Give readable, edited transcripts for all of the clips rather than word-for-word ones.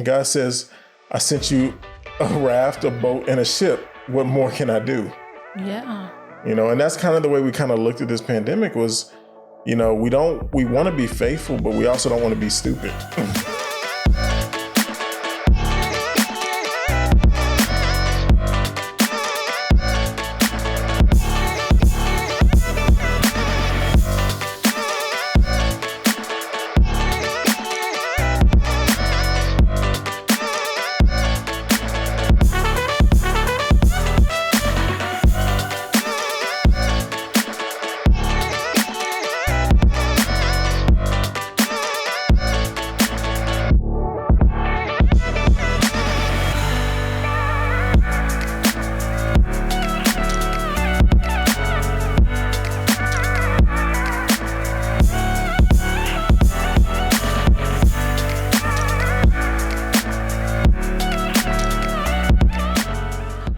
And God says, I sent you a raft, a boat, and a ship. What more can I do? Yeah. And that's kind of the way we kind of looked at this pandemic was, we want to be faithful, but we also don't want to be stupid.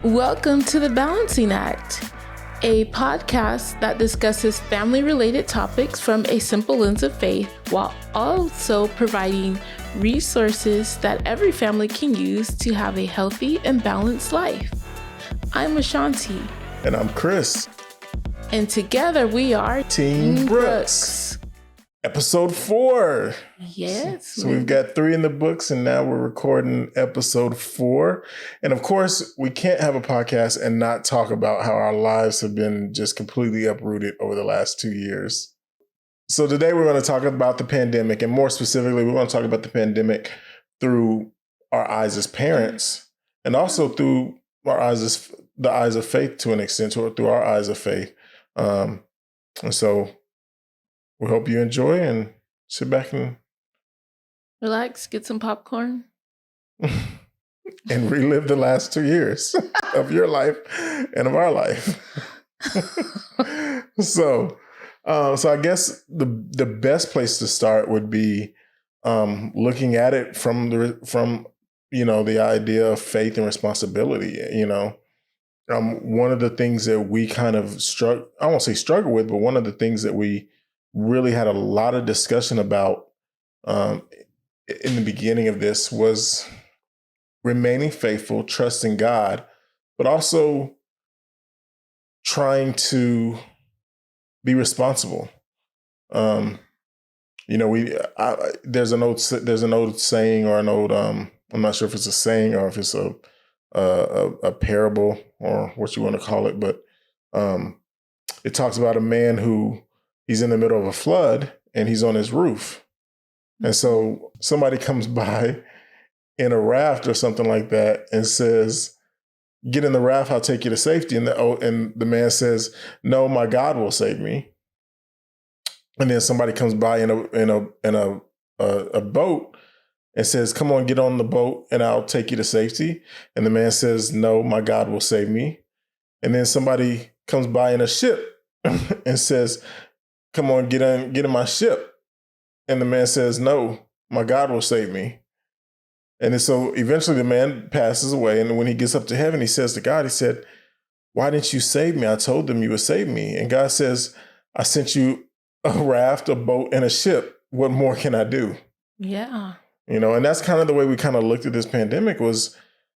Welcome to The Balancing Act, a podcast that discusses family-related topics from a simple lens of faith while also providing resources that every family can use to have a healthy and balanced life. I'm Ashanti. And I'm Chris. And together we are Team Brooks. Episode 4. Yes. So we've got 3 in the books, and now we're recording episode 4. And of course, we can't have a podcast and not talk about how our lives have been just completely uprooted over the last 2 years. So today we're going to talk about the pandemic, and more specifically, we want to talk about the pandemic through our eyes as parents, and also through our eyes as the eyes of faith to an extent, or through our eyes of faith. And so we hope you enjoy and sit back and relax, get some popcorn, and relive the last 2 years of your life and of our life. So I guess the best place to start would be looking at it from the idea of faith and responsibility. One of the things that we kind of I won't say struggle with, but one of the things that we really had a lot of discussion about in the beginning of this was remaining faithful, trusting God, but also trying to be responsible. There's an old saying, or an old I'm not sure if it's a saying or if it's a parable or what you want to call it, but it talks about a man who he's in the middle of a flood and he's on his roof. And so somebody comes by in a raft or something like that and says, "Get in the raft, I'll take you to safety." And the man says, "No, my God will save me." And then somebody comes by in a boat and says, "Come on, get on the boat and I'll take you to safety." And the man says, "No, my God will save me." And then somebody comes by in a ship and says, "Come on, get in my ship." And the man says, "No, my God will save me." And then so eventually the man passes away. And when he gets up to heaven, he says to God, he said, "Why didn't you save me? I told them you would save me." And God says, "I sent you a raft, a boat, and a ship. What more can I do?" Yeah. And that's kind of the way we kind of looked at this pandemic was,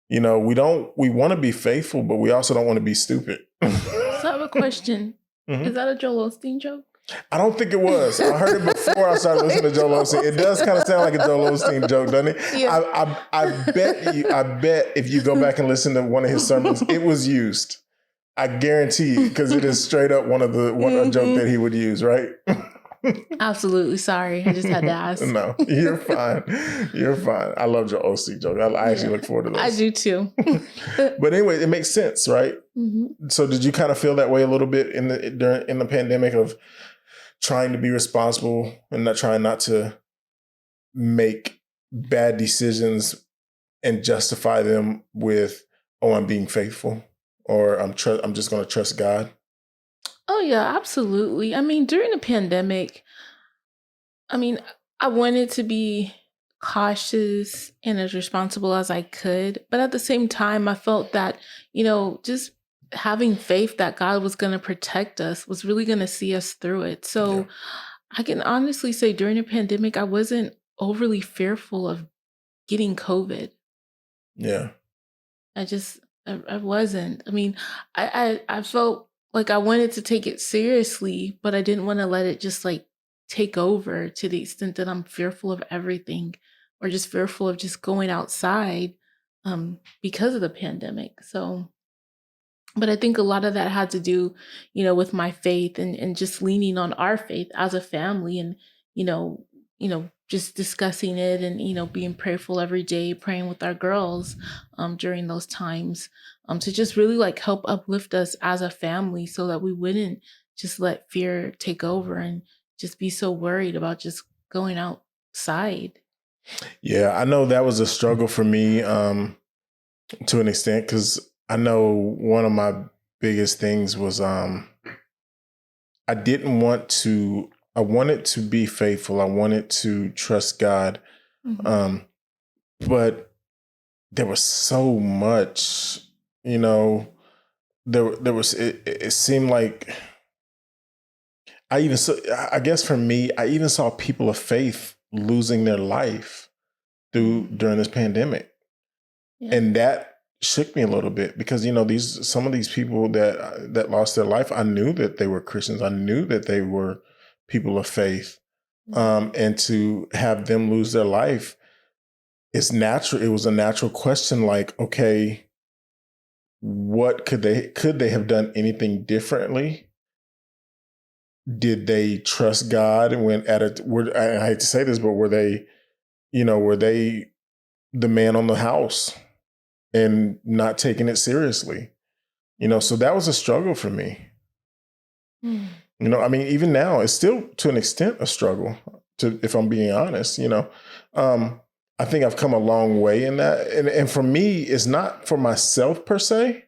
we want to be faithful, but we also don't want to be stupid. So I have a question. Mm-hmm. Is that a Joel Osteen joke? I don't think it was. I heard it before I started listening to Joel Osteen. It does kind of sound like a Joel Osteen joke, doesn't it? Yeah. I bet if you go back and listen to one of his sermons, it was used. I guarantee you, because it is straight up a joke that he would use, right? Absolutely. Sorry. I just had to ask. No, you're fine. You're fine. I love Joel Osteen jokes. I actually look forward to those. I do too. But anyway, it makes sense, right? Mm-hmm. So did you kind of feel that way a little bit in the pandemic of trying to be responsible and trying not to make bad decisions and justify them with, "Oh, I'm being faithful," or I'm just going to trust God"? Oh yeah, absolutely. I mean, during the pandemic, I wanted to be cautious and as responsible as I could, but at the same time, I felt that, just having faith that God was going to protect us, was really going to see us through it. So yeah. I can honestly say during the pandemic, I wasn't overly fearful of getting COVID. Yeah. I wasn't. I mean, I felt like I wanted to take it seriously, but I didn't want to let it just like take over to the extent that I'm fearful of everything or just fearful of just going outside because of the pandemic. So, but I think a lot of that had to do, with my faith and just leaning on our faith as a family and, you know, just discussing it and, being prayerful every day, praying with our girls during those times to just really like help uplift us as a family so that we wouldn't just let fear take over and just be so worried about just going outside. Yeah, I know that was a struggle for me to an extent because I know one of my biggest things was I didn't want to. I wanted to be faithful. I wanted to trust God, Mhm. but there was so much. You know, there was. It seemed like I even saw. I guess for me, I even saw people of faith losing their life during this pandemic. Yeah. And that shook me a little bit because some of these people that lost their life, I knew that they were Christians. I knew that they were people of faith, and to have them lose their life, it's natural. It was a natural question, like, okay, what could they have done anything differently? Did they trust God and went at it? I hate to say this, but were they the man on the house and not taking it seriously? So that was a struggle for me. Mm. I mean, even now, it's still to an extent a struggle. If I'm being honest, I think I've come a long way in that, and for me, it's not for myself per se,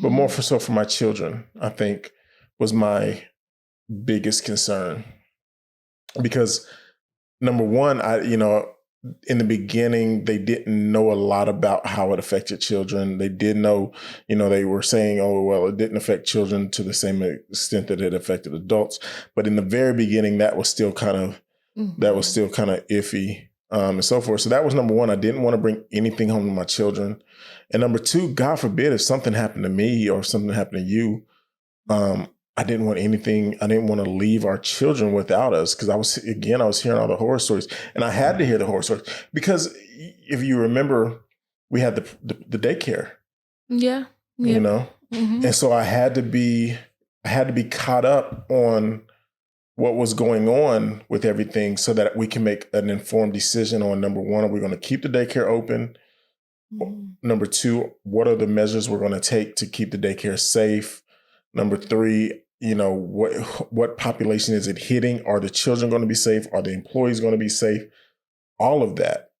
but more for my children. I think was my biggest concern because number one, in the beginning, they didn't know a lot about how it affected children. They did know, they were saying, oh, well, it didn't affect children to the same extent that it affected adults. But in the very beginning, that was still kind of iffy, and so forth. So that was number one. I didn't want to bring anything home to my children. And number two, God forbid if something happened to me or something happened to you, I didn't want anything. I didn't want to leave our children without us because I was hearing all the horror stories, and I had to hear the horror stories because if you remember, we had the daycare, Yeah. and so I had to be caught up on what was going on with everything so that we can make an informed decision on number one, are we going to keep the daycare open? Number two, what are the measures we're going to take to keep the daycare safe? Number three, what population is it hitting? Are the children going to be safe? Are the employees going to be safe? All of that.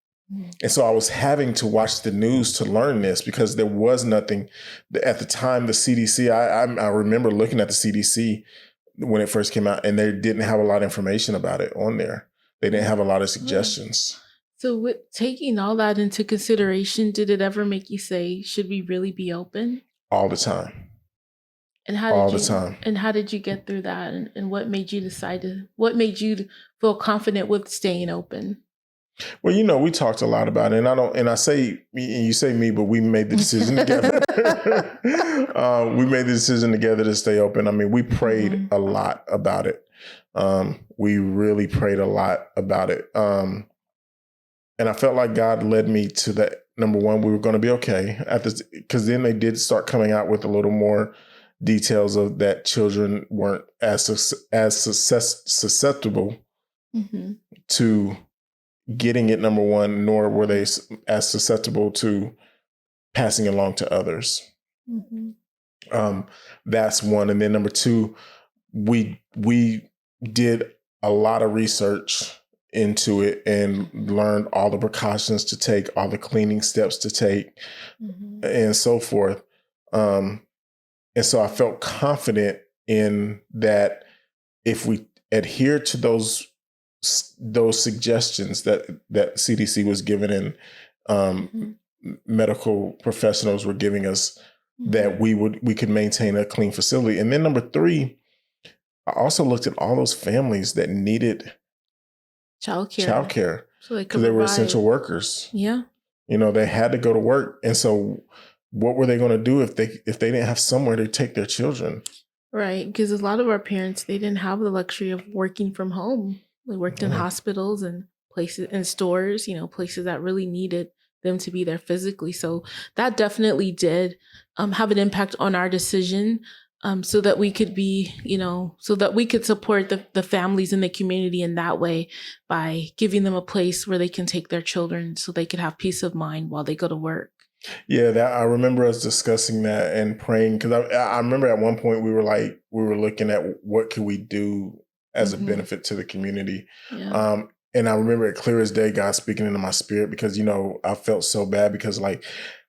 And so I was having to watch the news to learn this because there was nothing at the time. The CDC, I remember looking at the CDC when it first came out, and they didn't have a lot of information about it on there. They didn't have a lot of suggestions. So with taking all that into consideration, did it ever make you say, should we really be open? All the time. And how did you get through that? And what made you what made you feel confident with staying open? Well, we talked a lot about it, and I say, you say me, but we made the decision together. We made the decision together to stay open. I mean, we prayed a lot about it. We really prayed a lot about it. And I felt like God led me to that. Number one, we were going to be okay because then they did start coming out with a little more details of that children weren't as susceptible to getting it, number one, nor were they as susceptible to passing along to others. That's one. And then number two, we did a lot of research into it and learned all the precautions to take, all the cleaning steps to take, and so forth. And so I felt confident in that if we adhere to those suggestions that CDC was giving and medical professionals were giving us, that we could maintain a clean facility. And then number three, I also looked at all those families that needed childcare. So they could because they were provide. essential workers. Yeah. You know, they had to go to work. And so what were they going to do if they didn't have somewhere to take their children? Right. Because a lot of our parents, they didn't have the luxury of working from home. They worked in hospitals and places and stores, places that really needed them to be there physically. So that definitely did have an impact on our decision, so that we could be, so that we could support the families in the community in that way by giving them a place where they can take their children so they could have peace of mind while they go to work. Yeah, that I remember us discussing that and praying, because I remember at one point we were looking at what could we do as a benefit to the community. Yeah. And I remember it clear as day, God speaking into my spirit, because, I felt so bad because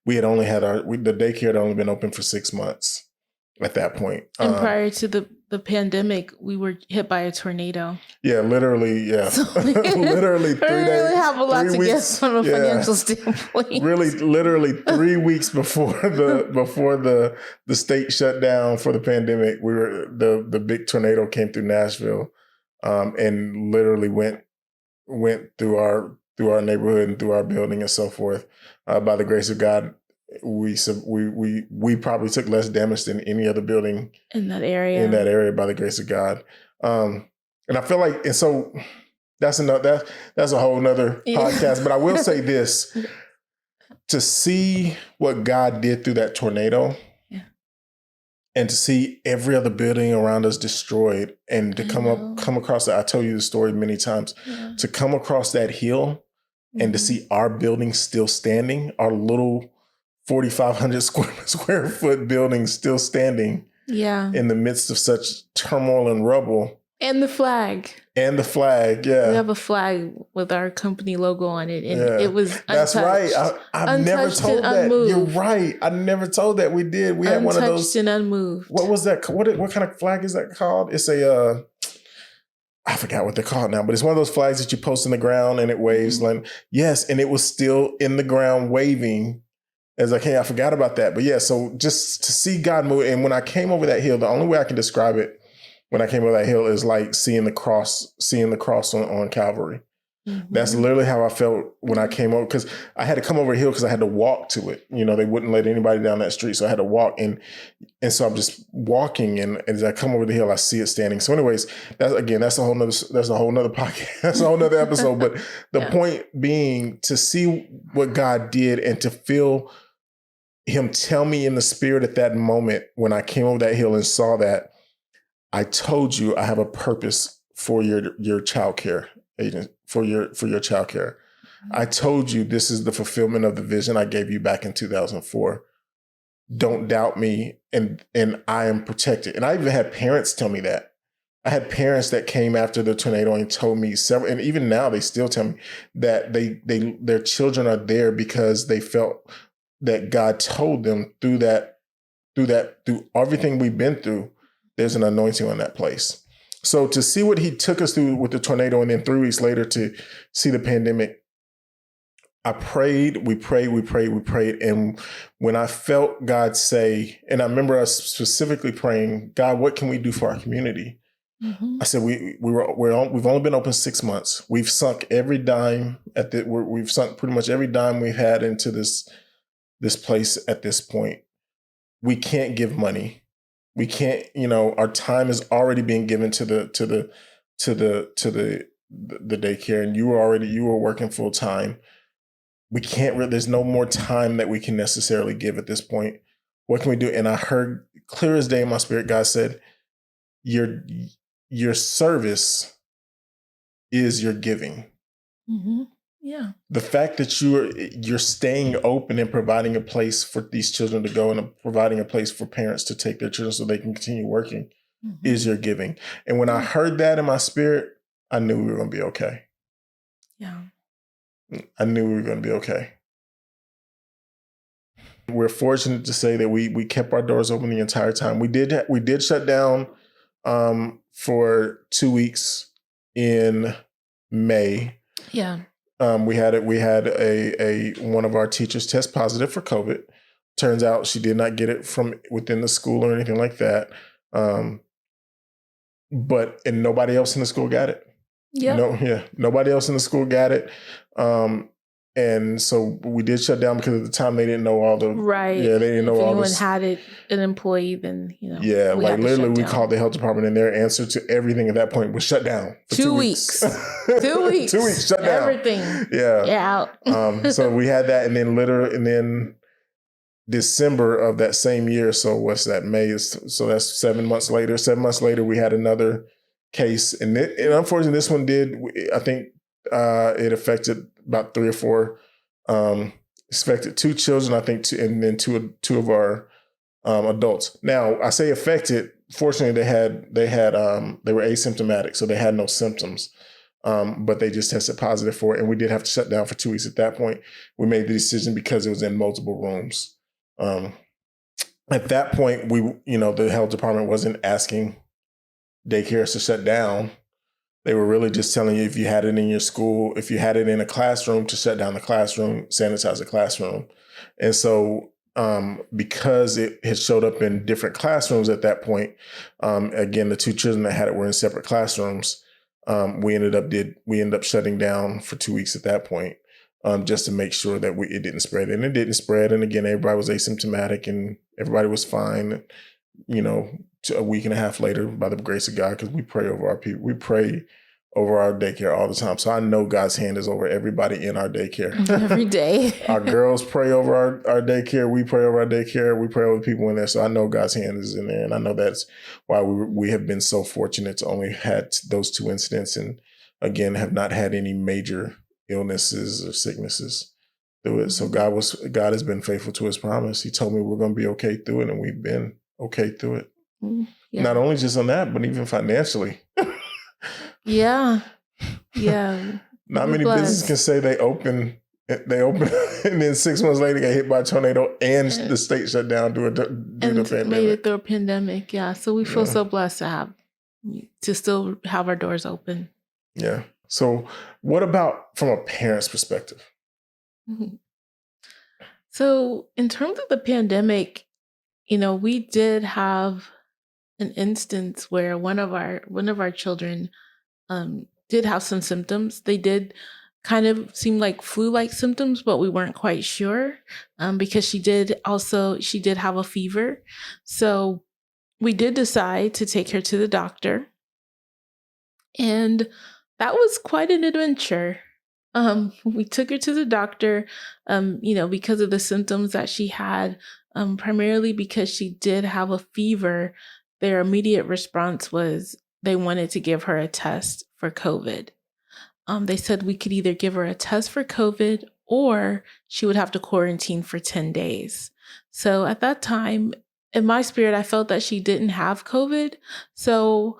we had only had the daycare had only been open for 6 months at that point. And prior to the pandemic, we were hit by a tornado. Yeah, literally. Yeah, So literally 3 days. We really have a lot to weeks, get from a financial standpoint. Really, literally 3 weeks before the state shut down for the pandemic, the big tornado came through Nashville, and literally went through our neighborhood and through our building and so forth. By the grace of God, we probably took less damage than any other building in that area by the grace of God. And I feel like, and so that's a whole nother podcast, but I will say this, to see what God did through that tornado, and to see every other building around us destroyed, and to come across that. I told you the story many times, to come across that hill and to see our building still standing, our little 4,500 square foot building still standing in the midst of such turmoil and rubble. And the flag. Yeah. We have a flag with our company logo on it. And it was untouched. That's right. I've never told that. Unmoved. You're right. I never told that. We did. We had one of those. Untouched and unmoved. What was that? What kind of flag is that called? It's I forgot what they're called now, but it's one of those flags that you post in the ground and it waves. Yes, and it was still in the ground waving. I forgot about that. But yeah, so just to see God move. And when I came over that hill, the only way I can describe it when I came over that hill is like seeing the cross on Calvary. Mm-hmm. That's literally how I felt when I came over, because I had to come over a hill because I had to walk to it. They wouldn't let anybody down that street. So I had to walk, and so I'm just walking, and as I come over the hill, I see it standing. So anyways, that's a whole nother podcast. That's a whole nother episode. But the point being, to see what God did and to feel Him tell me in the spirit at that moment when I came over that hill and saw that, I told you I have a purpose for your childcare agent, for your childcare. I told you this is the fulfillment of the vision I gave you back in 2004. Don't doubt me, and I am protected. And I even had parents tell me that. I had parents that came after the tornado and told me several, and even now they still tell me that their children are there because they felt that God told them through everything we've been through, there's an anointing on that place. So to see what He took us through with the tornado, and then 3 weeks later to see the pandemic, I prayed, we prayed. And when I felt God say, and I remember us specifically praying, God, what can we do for our community? Mm-hmm. I said, we've only been open 6 months. We've sunk every dime we've sunk pretty much every dime we've had into this place at this point. We can't give money. We can't, our time is already being given to the daycare, and you were working full time. We can't there's no more time that we can necessarily give at this point. What can we do? And I heard clear as day in my spirit, God said, your service is your giving. Mm-hmm. Yeah. The fact that you're staying open and providing a place for these children to go, and providing a place for parents to take their children so they can continue working, is your giving. And when I heard that in my spirit, I knew we were going to be okay. Yeah. I knew we were going to be okay. We're fortunate to say that we kept our doors open the entire time. We did shut down for 2 weeks in May. Yeah. We had a one of our teachers test positive for COVID. Turns out she did not get it from within the school or anything like that. But nobody else in the school got it. Nobody else in the school got it. And so we did shut down because at the time they didn't know all the right. Yeah, they didn't know all this. If anyone had an employee, then Yeah, like literally, we called the health department, and their answer to everything at that point was shut down for 2 weeks. 2 weeks. 2 weeks shut down. Everything. Yeah. So we had that, and then December of that same year. So what's that? May so that's 7 months later. 7 months later, we had another case, and unfortunately, this one I think it affected about 3 or 4. Affected 2 children, I think, and then two of our adults. Now, I say affected. Fortunately, they were asymptomatic, so they had no symptoms. But they just tested positive for it, and we did have to shut down for 2 weeks. At that point, we made the decision because it was in multiple rooms. At that point, the health department wasn't asking daycares to shut down. They were really just telling you if you had it in your school, if you had it in a classroom, to shut down the classroom, sanitize the classroom. And so because it had showed up in different classrooms at that point, again, the 2 children that had it were in separate classrooms. We ended up shutting down for 2 weeks at that point, just to make sure that it didn't spread. And it didn't spread. And again, everybody was asymptomatic and everybody was fine, a week and a half later, by the grace of God, because we pray over our people. We pray over our daycare all the time. So I know God's hand is over everybody in our daycare. Every day. Our girls pray over our daycare. We pray over our daycare. We pray over the people in there. So I know God's hand is in there. And I know that's why we have been so fortunate to only had those 2 incidents, and again, have not had any major illnesses or sicknesses through it. So God has been faithful to his promise. He told me we're going to be okay through it, and we've been okay through it. Yeah. Not only just on that, but even financially. Yeah. Not many businesses can say they open, and then 6 months later get hit by a tornado and the state shut down due to the pandemic. Made it through a pandemic. Yeah. So we feel so blessed to still have our doors open. Yeah. So what about from a parent's perspective? Mm-hmm. So in terms of the pandemic, we did have an instance where one of our children did have some symptoms. They did kind of seem like flu-like symptoms, but we weren't quite sure because she did have a fever. So we did decide to take her to the doctor, and that was quite an adventure. We took her to the doctor, because of the symptoms that she had, primarily because she did have a fever. Their immediate response was they wanted to give her a test for COVID. They said we could either give her a test for COVID or she would have to quarantine for 10 days. So at that time, in my spirit, I felt that she didn't have COVID. So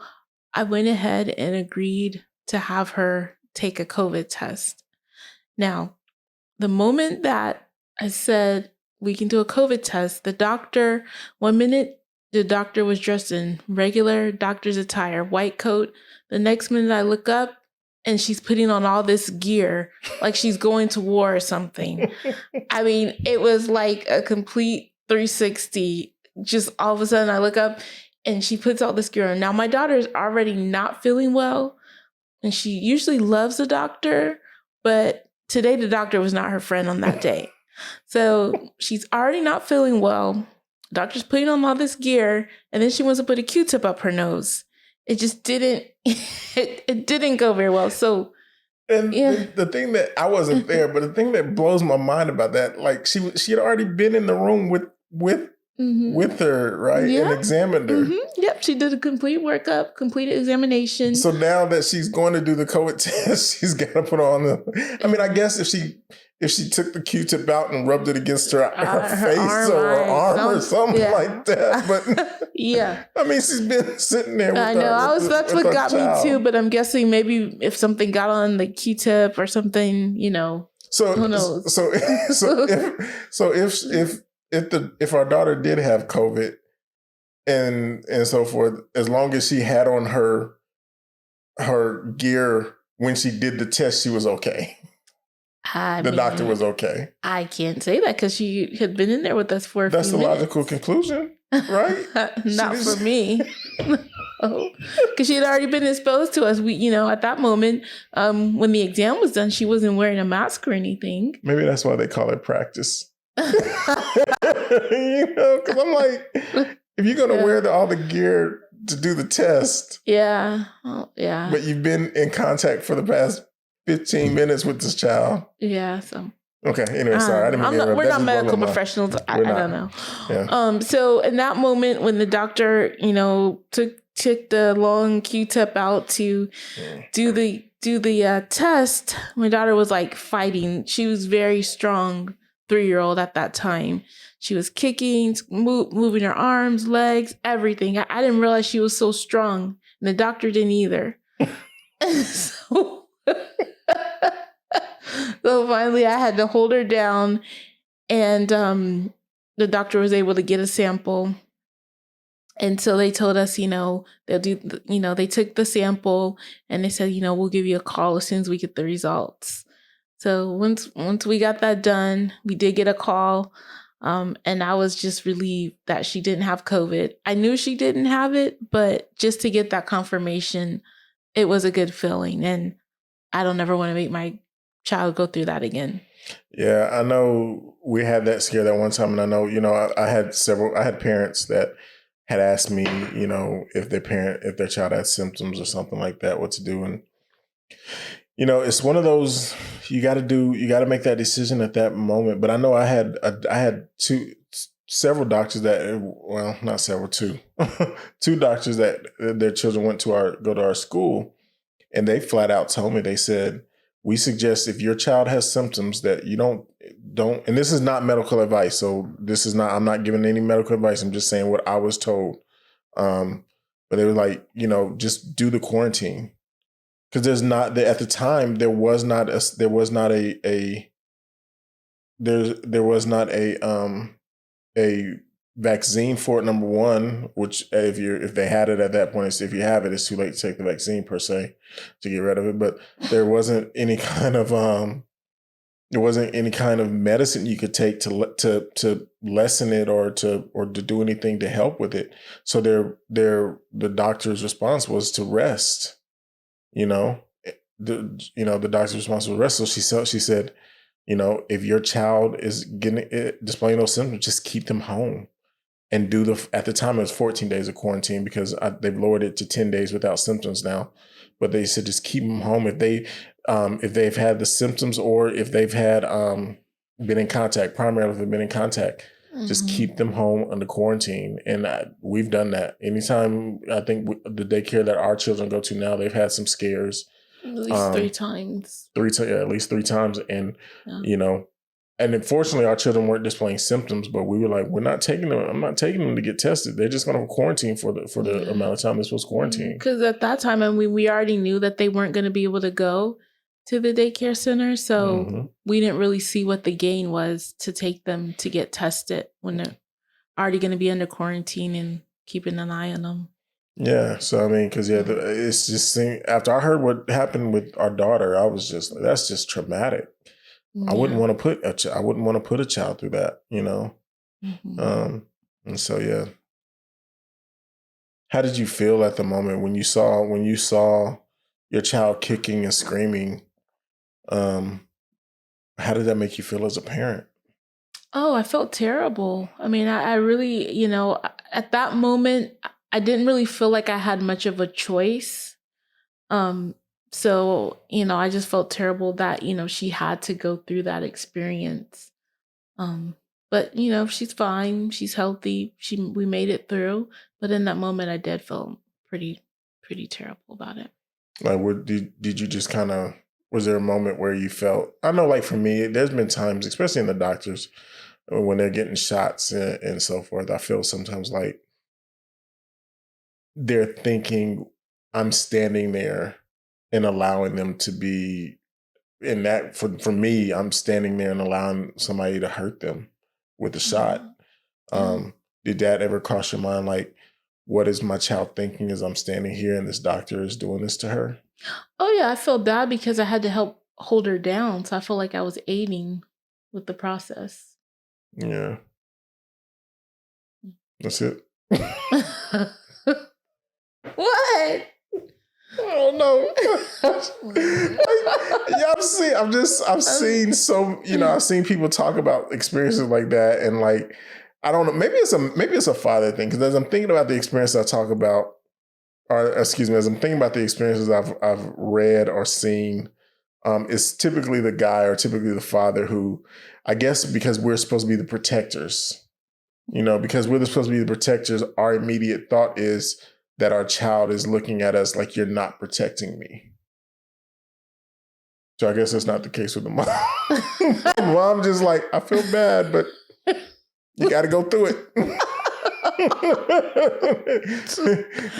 I went ahead and agreed to have her take a COVID test. Now, the moment that I said we can do a COVID test, one minute, the doctor was dressed in regular doctor's attire, white coat. The next minute I look up and she's putting on all this gear like she's going to war or something. I mean, it was like a complete 360. Just all of a sudden I look up and she puts all this gear on. Now my daughter is already not feeling well, and she usually loves the doctor, but today the doctor was not her friend on that day. So she's already not feeling well. Doctor's putting on all this gear, and then she wants to put a Q-tip up her nose. It just didn't, it didn't go very well. So, the thing that I wasn't there, but the thing that blows my mind about that, like she had already been in the room with her, right? Yeah. And examined her. Mm-hmm. Yep. She did a complete workup, complete examination. So now that she's going to do the COVID test, she's got to put on I guess if she took the Q-tip out and rubbed it against her face or her arm or something like that. But yeah. I mean, she's been sitting there with I know. That's what got me too, but I'm guessing maybe if something got on the Q-tip or something, So who knows? If our daughter did have COVID and so forth, as long as she had on her gear when she did the test, she was okay. The doctor was okay. I can't say that because she had been in there with us for a few minutes. That's the logical conclusion, right? Not for me. because she had already been exposed to us. We, at that moment, when the exam was done, she wasn't wearing a mask or anything. Maybe that's why they call it practice. Because I'm like, if you're going to wear all the gear to do the test. Yeah. Oh, yeah. But you've been in contact for the past 15 minutes with this child. Yeah. So. Okay. Anyway, sorry. I didn't mean we're not medical professionals. I don't know. Yeah. So in that moment, when the doctor, took the long Q-tip out to do the test, my daughter was like fighting. She was very strong 3-year-old at that time. She was kicking, moving her arms, legs, everything. I didn't realize she was so strong, and the doctor didn't either. So finally, I had to hold her down, and the doctor was able to get a sample. And so they told us, they'll do, they took the sample and they said, we'll give you a call as soon as we get the results. So once we got that done, we did get a call. And I was just relieved that she didn't have COVID. I knew she didn't have it, but just to get that confirmation, it was a good feeling. And I don't ever want to make my child go through that again. Yeah, I know we had that scare that one time. And I know, I had parents that had asked me, if their child had symptoms or something like that, what to do. And, it's one of those, you got to make that decision at that moment. But I know I had several doctors that, well, not several, two doctors that their children go to our school, and they flat out told me, they said, we suggest if your child has symptoms that you don't, and this is not medical advice. So I'm not giving any medical advice. I'm just saying what I was told. But they were like, just do the quarantine. Because at the time, there was not a vaccine for it, number one, which if they had it at that point, if you have it, it's too late to take the vaccine per se to get rid of it. But there wasn't any kind of medicine you could take to lessen it or to do anything to help with it. So the doctor's response was to rest. The doctor's response was rest. So she said, if your child is displaying those symptoms, just keep them home. And at the time it was 14 days of quarantine, because they've lowered it to 10 days without symptoms now. But they said just keep them home if they've had the symptoms, or if they've had been in contact, primarily if they've been in contact, just keep them home under quarantine. And we've done that. Anytime, I think the daycare that our children go to now, they've had some scares. At least 3 times. At least 3 times. And, and unfortunately, our children weren't displaying symptoms, but we were like, I'm not taking them to get tested. They're just going to quarantine for the amount of time they're supposed to quarantine. Because at that time, we already knew that they weren't going to be able to go to the daycare center. So we didn't really see what the gain was to take them to get tested when they're already going to be under quarantine and keeping an eye on them. Yeah. So, because it's just, after I heard what happened with our daughter, I was just, that's just traumatic. Yeah. I wouldn't want to put a child through that, And so, yeah. How did you feel at the moment when you saw your child kicking and screaming? How did that make you feel as a parent? Oh, I felt terrible. I really, at that moment, I didn't really feel like I had much of a choice. So, I just felt terrible that, she had to go through that experience. But, she's fine. She's healthy. We made it through. But in that moment, I did feel pretty terrible about it. Like, did you just kind of, was there a moment where you felt, I know, like for me, there's been times, especially in the doctors, when they're getting shots and so forth, I feel sometimes like they're thinking I'm standing there and allowing them to be in that. For me, I'm standing there and allowing somebody to hurt them with a shot. Did that ever cross your mind? Like, what is my child thinking as I'm standing here and this doctor is doing this to her? Oh yeah, I felt bad because I had to help hold her down. So I felt like I was aiding with the process. Yeah. That's it. What? I don't know. Yeah, I've seen so, I've seen people talk about experiences like that, and like, I don't know, maybe it's a father thing, because as I'm thinking about the experience I talk about, or excuse me, as I'm thinking about the experiences I've read or seen, it's typically the guy or typically the father who, I guess because we're supposed to be the protectors, because we're supposed to be the protectors, our immediate thought is that our child is looking at us like, you're not protecting me. So I guess that's not the case with the mom. Mom just like, I feel bad, but you got to go through it.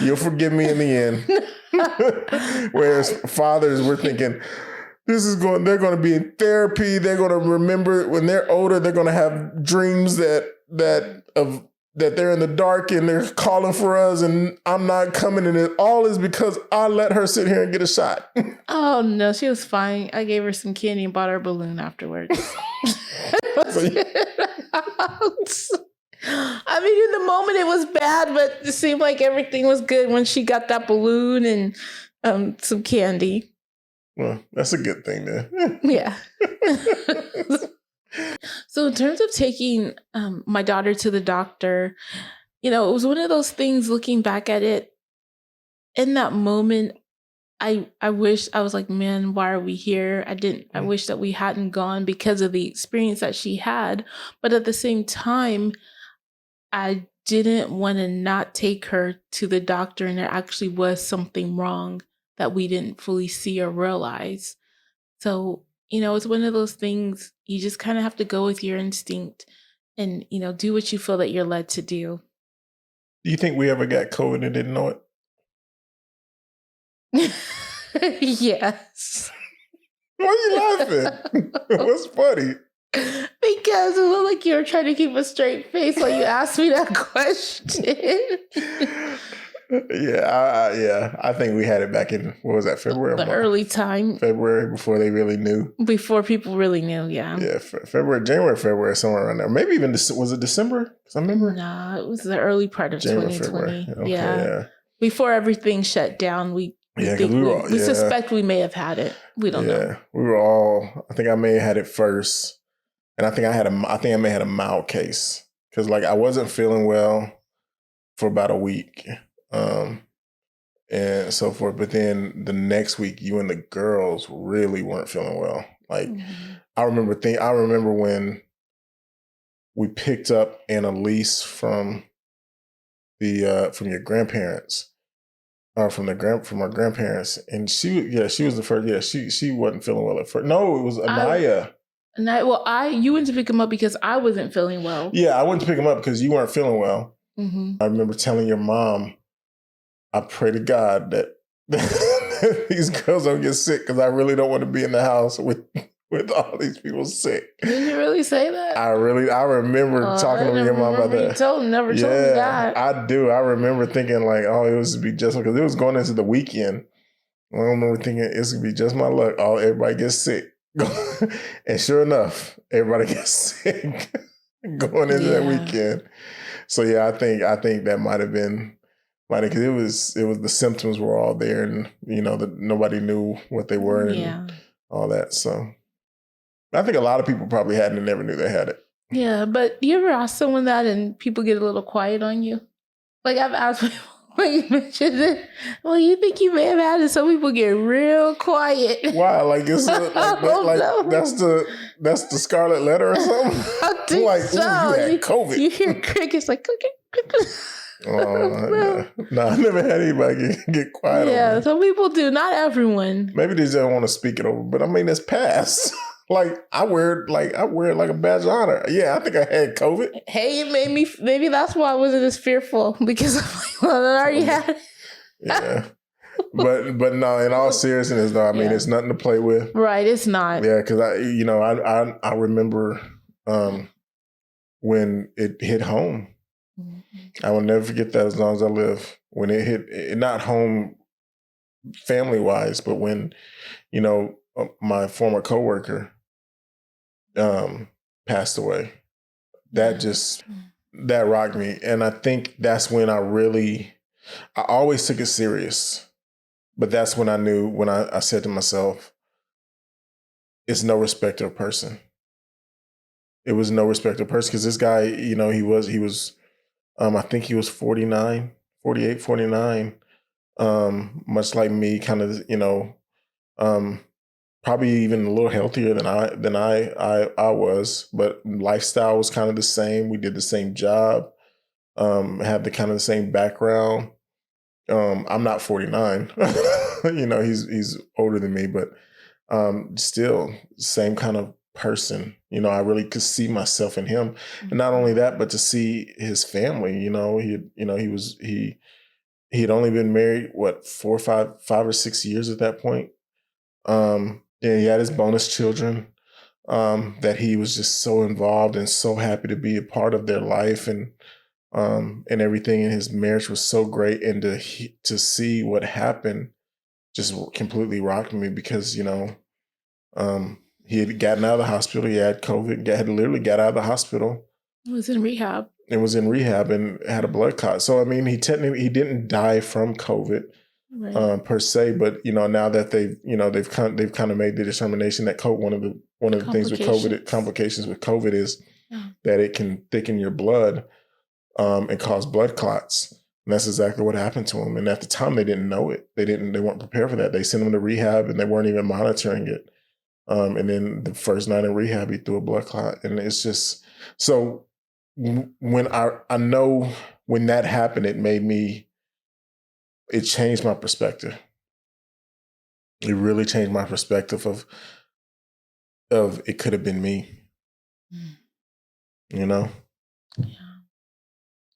You'll forgive me in the end. Whereas fathers, we're thinking, they're going to be in therapy. They're going to remember when they're older, they're going to have dreams that they're in the dark and they're calling for us and I'm not coming, and it all is because I let her sit here and get a shot. Oh no, she was fine. I gave her some candy and bought her a balloon afterwards. I mean, in the moment it was bad, but it seemed like everything was good when she got that balloon and some candy. Well, that's a good thing then. Yeah. So in terms of taking my daughter to the doctor, it was one of those things, looking back at it, in that moment, I wish, I was like, man, why are we here? I wish that we hadn't gone because of the experience that she had. But at the same time, I didn't want to not take her to the doctor, and there actually was something wrong that we didn't fully see or realize. So, it's one of those things, you just kind of have to go with your instinct and, do what you feel that you're led to do. Do you think we ever got COVID and didn't know it? Yes. Why are you laughing? What's funny? Because it looked like you were trying to keep a straight face while you asked me that question. Yeah. I think we had it back in, what was that, February? The early time. February, before they really knew. Before people really knew, yeah. Yeah, February, somewhere around there. Maybe even, was it December? Because I remember. No, it was the early part of 2020. Okay, yeah. Before everything shut down, we suspect we may have had it. We don't know. We were all, I think I may have had it first. And I think I may have had a mild case. Because like I wasn't feeling well for about a week. And so forth. But then the next week, you and the girls really weren't feeling well. Like I remember when we picked up Annalise from your grandparents, or from our grandparents, and she was the first. Yeah, she wasn't feeling well at first. No, it was Anaya. You went to pick him up because I wasn't feeling well. Yeah, I went to pick him up because you weren't feeling well. Mm-hmm. I remember telling your mom, I pray to God that these girls don't get sick, because I really don't want to be in the house with all these people sick. Did you really say that? I remember talking to your mom about that. Never told me that. I do. I remember thinking like, oh, it was be just because it was going into the weekend. I remember thinking it's gonna be just my luck. Oh, everybody gets sick. And sure enough, everybody gets sick going into that weekend. So yeah, I think that might have been, because it was the symptoms were all there, and nobody knew what they were and all that. So I think a lot of people probably had and never knew they had it. Yeah, but do you ever ask someone that and people get a little quiet on you? Like I've asked people when you mentioned it, well, you think you may have had it, some people get real quiet. Why? Like it's that's the scarlet letter or something? I think like, so. You had COVID. You hear crickets like no, I never had anybody get quiet. Yeah, some people do, not everyone. Maybe they just don't want to speak it over, but I mean it's past. Like I wear it like a badge of honor. Yeah, I think I had COVID. Hey, it made me. Maybe that's why I wasn't as fearful, because I'm like, well, I already had it. Yeah, but no. In all seriousness, though, I mean, it's nothing to play with. Right, it's not. Yeah, because I remember when it hit home. Mm-hmm. I will never forget that as long as I live. When it hit, not home family wise, but when my former coworker passed away. That rocked me. And I think that's when I really, I always took it serious, but that's when I knew, when I said to myself, it's no respect of person. It was no respect of person because this guy, he was, I think he was 49, 48, 49, much like me, kind of, um, probably even a little healthier than I was, but lifestyle was kind of the same. We did the same job, had the kind of the same background. I'm not 49. He's older than me, but still same kind of person. I really could see myself in him, and not only that, but to see his family. He had only been married what 5 or 6 years at that point. And he had his bonus children, that he was just so involved and so happy to be a part of their life, and everything in his marriage was so great. And to see what happened just completely rocked me because he had gotten out of the hospital. He had COVID. Had literally got out of the hospital. He was in rehab. And was in rehab and had a blood clot. So I mean, he didn't die from COVID. Right. Per se, but now that they've kind of made the determination that one of the things with COVID, complications with COVID is that it can thicken your blood, and cause blood clots. And that's exactly what happened to him. And at the time, they didn't know it. They weren't prepared for that. They sent him to rehab, and they weren't even monitoring it. And then the first night in rehab, he threw a blood clot, and it's just so. When I know when that happened, it changed my perspective. It really changed my perspective of it could have been me. Yeah.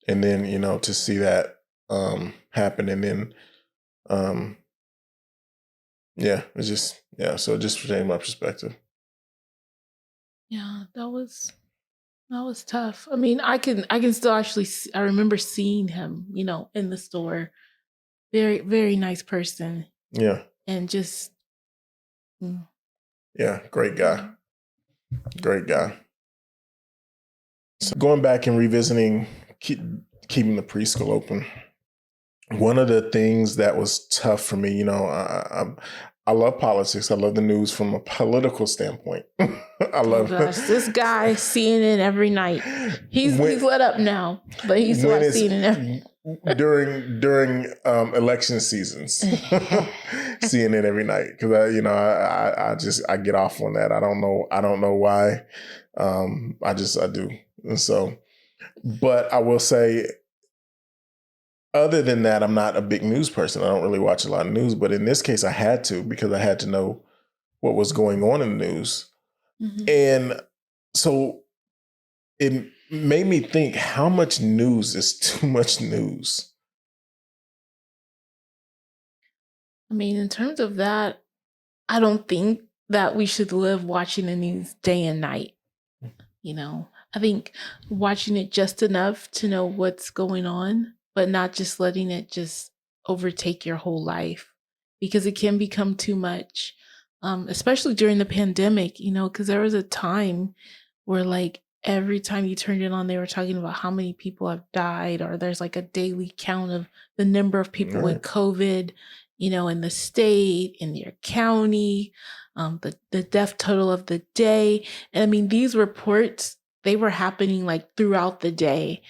And then, to see that happen, and then it's just, so it just changed my perspective. Yeah, that was tough. I mean, I can still actually I remember seeing him, in the store. Very, very nice person. Yeah. And just yeah, great guy. Great guy. So going back and revisiting keeping the preschool open. One of the things that was tough for me, I love politics. I love the news from a political standpoint. this guy CNN every night. He's let up now, but he's watching CNN during election seasons. CNN every night because I get off on that. I don't know why. I do. And so, but I will say, other than that, I'm not a big news person. I don't really watch a lot of news, but in this case, I had to, because I had to know what was going on in the news. Mm-hmm. And so it made me think, how much news is too much news? I mean, in terms of that, I don't think that we should live watching the news day and night. I think watching it just enough to know what's going on, but not just letting it just overtake your whole life, because it can become too much, especially during the pandemic, because there was a time where like every time you turned it on, they were talking about how many people have died, or there's like a daily count of the number of people with COVID, in the state, in your county, the death total of the day. And I mean, these reports, they were happening like throughout the day.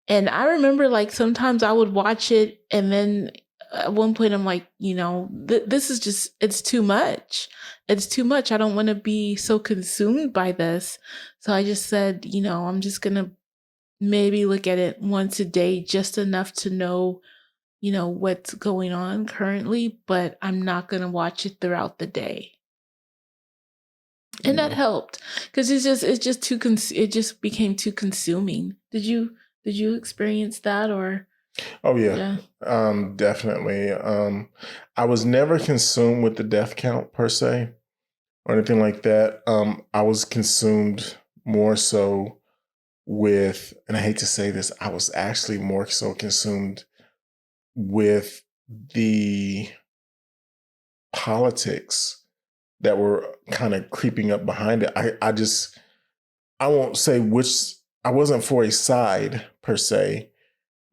And I remember like sometimes I would watch it, and then at one point I'm like, this is just, it's too much. It's too much. I don't want to be so consumed by this. So I just said, I'm just going to maybe look at it once a day, just enough to know, what's going on currently, but I'm not going to watch it throughout the day. And that helped, because it just became too consuming. Did you experience that, or? Oh yeah. Definitely. I was never consumed with the death count per se or anything like that. I was consumed more so with, and I hate to say this, I was actually more so consumed with the politics that were kind of creeping up behind it. I won't say which, I wasn't for a side per se,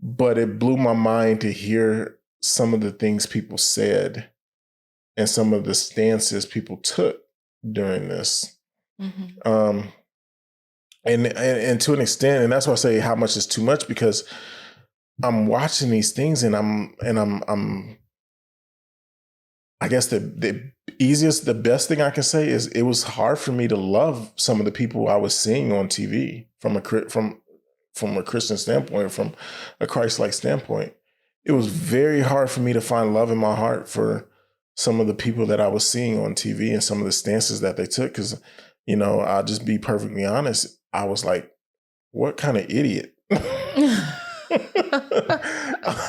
but it blew my mind to hear some of the things people said and some of the stances people took during this. Mm-hmm. And to an extent, and that's why I say how much is too much, because I'm watching these things and I'm I guess the the best thing I can say is it was hard for me to love some of the people I was seeing on TV from a Christian standpoint, from a Christ-like standpoint. It was very hard for me to find love in my heart for some of the people that I was seeing on TV and some of the stances that they took. Because, I'll just be perfectly honest. I was like, what kind of idiot?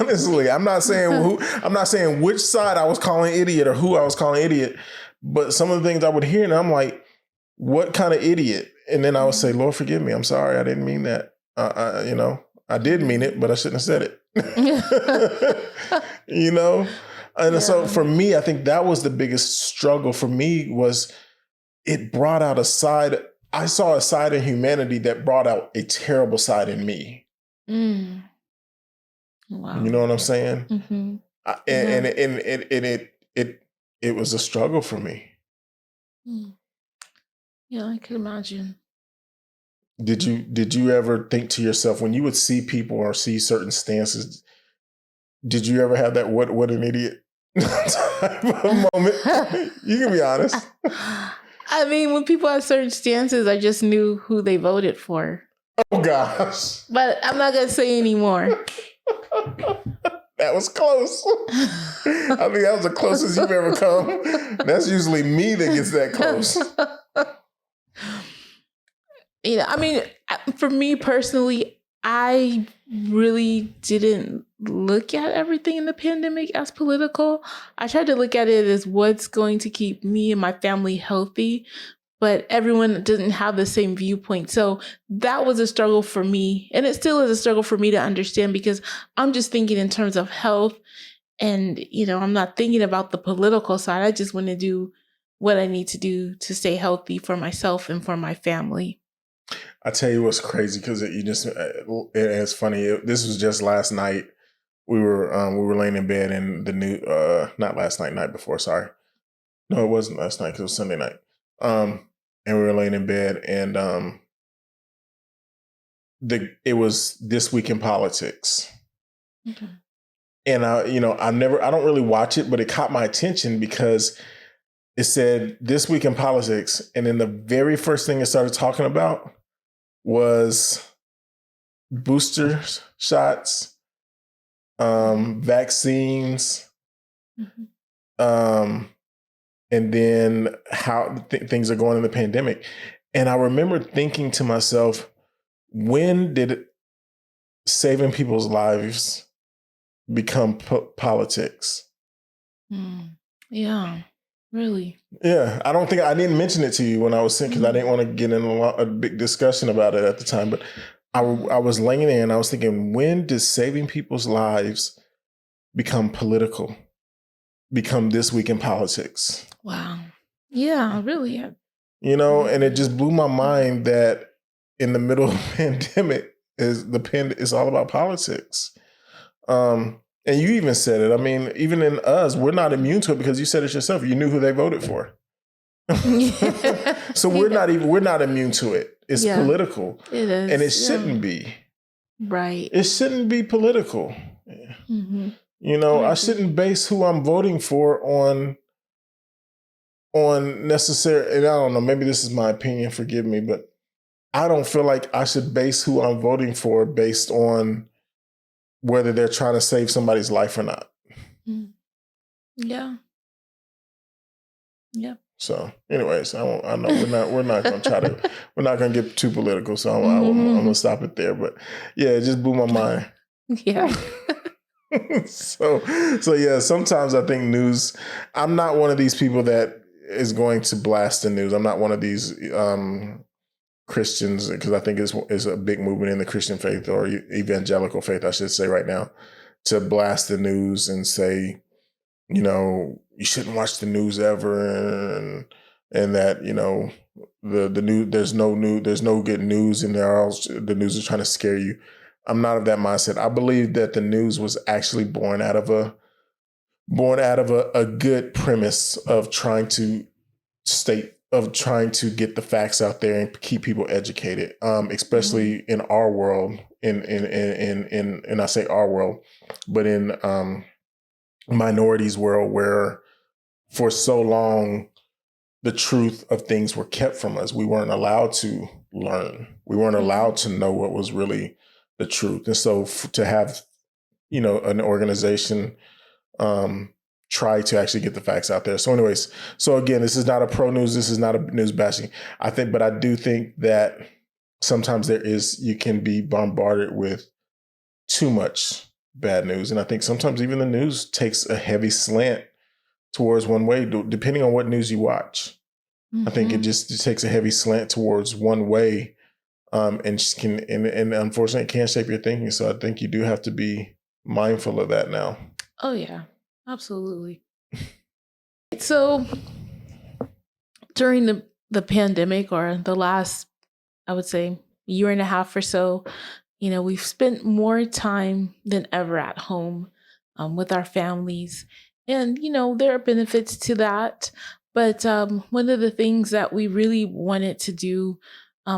Honestly, I'm not saying which side I was calling idiot or who I was calling idiot, but some of the things I would hear, and I'm like, what kind of idiot? And then I would say, Lord, forgive me. I'm sorry. I didn't mean that. I did mean it, but I shouldn't have said it. And so for me, I think that was the biggest struggle for me, was it brought out a side. I saw a side in humanity that brought out a terrible side in me. Mm. Wow. You know what I'm saying? Mm-hmm. And it was a struggle for me. Yeah, I can imagine. Did you ever think to yourself, when you would see people or see certain stances, did you ever have that what an idiot type of moment? You can be honest. I mean, when people have certain stances, I just knew who they voted for. Oh gosh. But I'm not gonna say anymore. That was close. I think that was the closest you've ever come. That's usually me that gets that close. I mean, for me personally, I really didn't look at everything in the pandemic as political. I tried to look at it as what's going to keep me and my family healthy, but everyone doesn't have the same viewpoint. So that was a struggle for me. And it still is a struggle for me to understand, because I'm just thinking in terms of health, and, I'm not thinking about the political side. I just want to do what I need to do to stay healthy for myself and for my family. I tell you what's crazy, because it's funny. This was just last night. We were laying in bed, and not last night, night before. Sorry, no, it wasn't last night, because it was Sunday night. And we were laying in bed, and it was This Week in Politics. Mm-hmm. And I don't really watch it, but it caught my attention because it said This Week in Politics, and then the very first thing it started talking about was booster shots, vaccines, and then how things are going in the pandemic. And I remember thinking to myself, when did saving people's lives become politics? Yeah. Really? Yeah, I didn't mention it to you when I was sick, because I didn't want to get in a big discussion about it at the time. But I was laying there and I was thinking, when does saving people's lives become political? Become This Week in Politics? Wow. Yeah, really. And it just blew my mind that in the middle of the pandemic, it's all about politics. And you even said it. I mean, even in us, we're not immune to it, because you said it yourself. You knew who they voted for. So we're not immune to it. It's political. It is. And it shouldn't be. Right. It shouldn't be political. Mm-hmm. I shouldn't base who I'm voting for on necessary, and I don't know, maybe this is my opinion, forgive me, but I don't feel like I should base who I'm voting for based on whether they're trying to save somebody's life or not. Yeah. Yeah. So, anyways, I know we're not going to get too political. So I'm going to stop it there. But yeah, it just blew my mind. Yeah. So yeah, sometimes I think news. I'm not one of these people that is going to blast the news. I'm not one of these Christians, because I think it's a big movement in the Christian faith, or evangelical faith, I should say right now, to blast the news and say, you shouldn't watch the news ever, and that, the news, there's no good news, and the news is trying to scare you. I'm not of that mindset. I believe that the news was actually born out of a good premise of trying to get the facts out there and keep people educated, especially in our world. And I say our world, but in minorities world, where for so long the truth of things were kept from us. We weren't allowed to learn. We weren't allowed to know what was really the truth. And so to have, an organization try to actually get the facts out there. So anyways, so again, this is not a pro news. This is not a news bashing. But I do think that sometimes you can be bombarded with too much bad news. And I think sometimes even the news takes a heavy slant towards one way, depending on what news you watch. I think it takes a heavy slant towards one way, and unfortunately it can shape your thinking. So I think you do have to be mindful of that now. Oh yeah, absolutely. So during the pandemic, or the last, I would say, year and a half or so, we've spent more time than ever at home with our families. And, there are benefits to that. But one of the things that we really wanted to do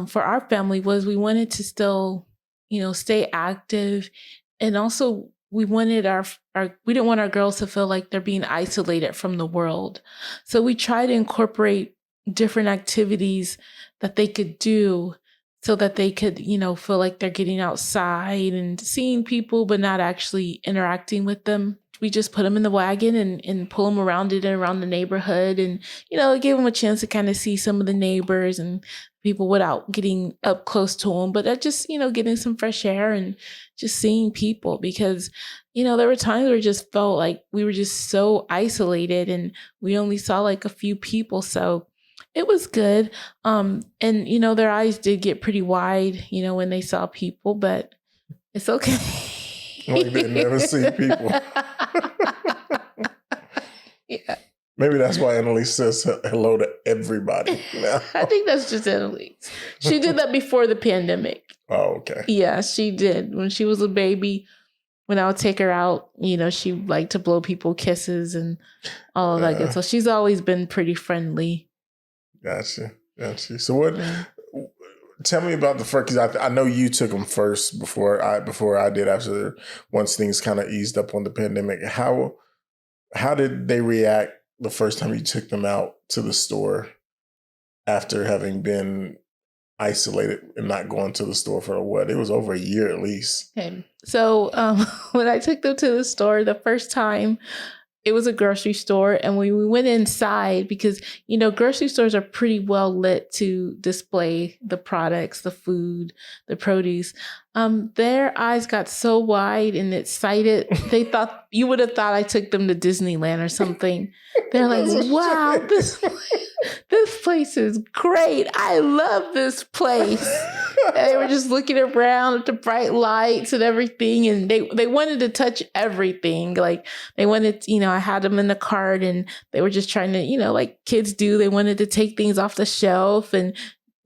for our family was we wanted to still, stay active. And also we wanted we didn't want our girls to feel like they're being isolated from the world. So we try to incorporate different activities that they could do so that they could, feel like they're getting outside and seeing people, but not actually interacting with them. We just put them in the wagon and pull them around the neighborhood, and, it gave them a chance to kind of see some of the neighbors and people without getting up close to them, but just, getting some fresh air and just seeing people, because, there were times where it just felt like we were just so isolated and we only saw like a few people. So it was good. And, their eyes did get pretty wide, when they saw people, but it's okay. Like they never see people. Yeah. Maybe that's why Annalise says hello to everybody now. I think that's just Annalise. She did that before the pandemic. Oh, okay. Yeah, she did. When she was a baby, when I would take her out, she liked to blow people kisses and all of that good. So she's always been pretty friendly. Gotcha. So what? Tell me about the first, because I know you took them first before I did. Once things kind of eased up on the pandemic, how did they react the first time you took them out to the store after having been isolated and not going to the store for it was over a year at least? Okay. So when I took them to the store the first time, it was a grocery store, and when we went inside, because, grocery stores are pretty well lit to display the products, the food, the produce. Their eyes got so wide and excited. They thought, you would have thought I took them to Disneyland or something. They're like, wow, this place is great. I love this place. And they were just looking around at the bright lights and everything. And they wanted to touch everything. Like they wanted, I had them in the cart and they were just trying to, like kids do. They wanted to take things off the shelf, and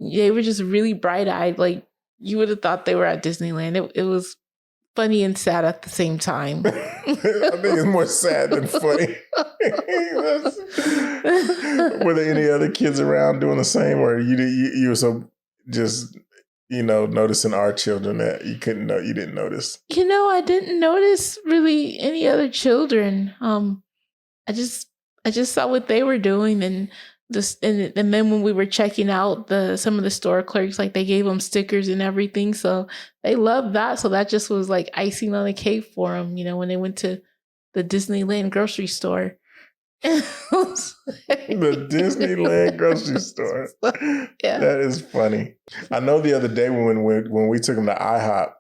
they were just really bright eyed. Like you would have thought they were at Disneyland. It was funny and sad at the same time. I think it's more sad than funny. Were there any other kids around doing the same, or you were so just noticing our children that you didn't notice? I didn't notice really any other children. I just saw what they were doing, and and then when we were checking out some of the store clerks, like they gave them stickers and everything, so they loved that. So that just was like icing on the cake for them, when they went to the Disneyland grocery store. The Disneyland grocery store. Yeah. That is funny. I know the other day when we took them to IHOP,